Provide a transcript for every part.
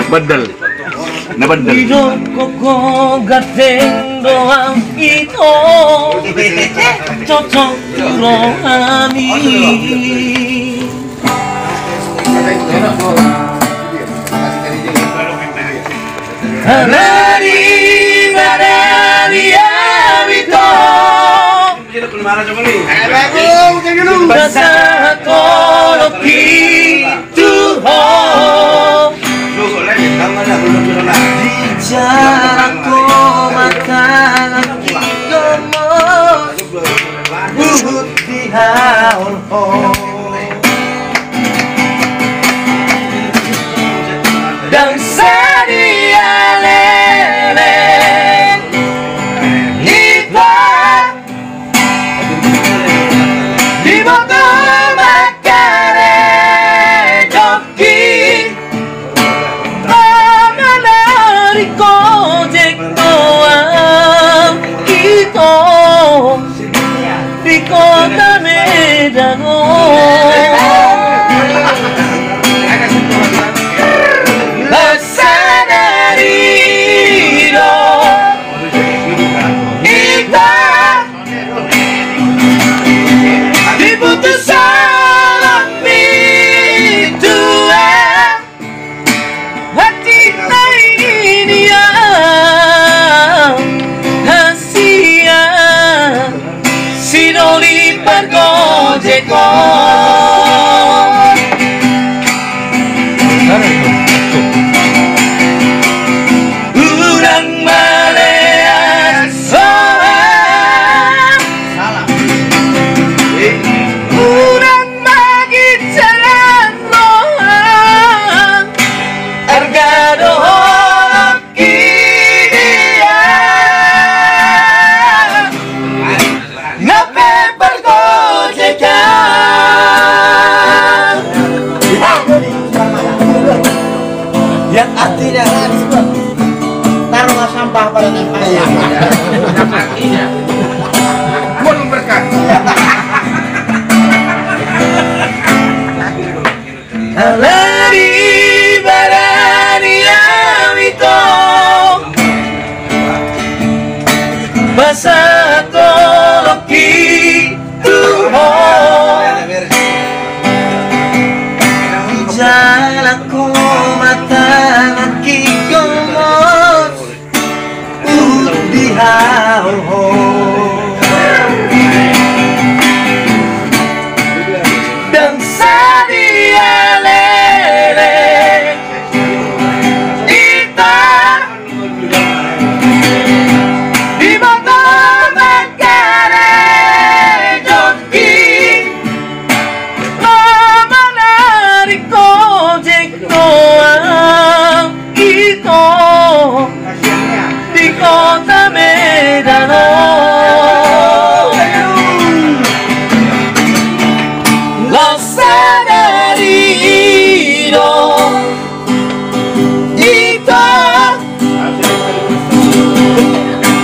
Badal. Hidupku gateng doang itu cocok rohani. Hari dari abito basa toloki tuho jaraku makanan gemos bubut di haul dan sedia lele hitam di botol makare joki menari gojek doang itu di kota Medan. Urang maleas soang urang magit jalan rohan harga dohok kidia ngape pergojekan yang artinya taruhlah sampah pada tempatnya. Artinya belum berkah. Alari barani amito basa toloki tuho jalanku matangan kigomos di haul dan sedia lele hitam di botol makare joki menarik gojek doang itu di kota Medan. Lo sadari hidup itu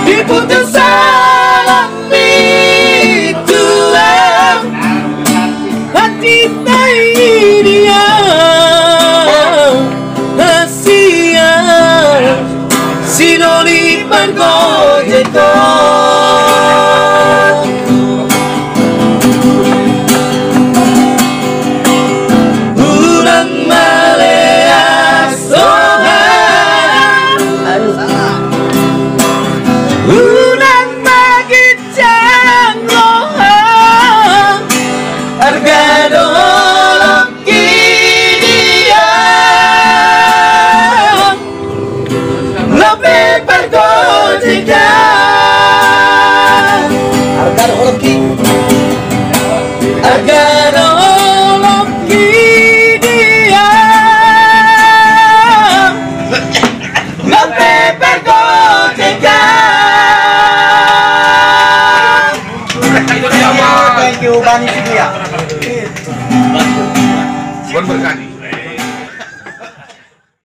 diputus alami Tuhan hati dia Asia sinoni pergojeto urang maleas sohan urang magit jalan rohan harga dolok kidia lebih pergojekan Harga hoki harga dolok kidia lebih pergojekan. thank you Bani Setia. Bon berkah.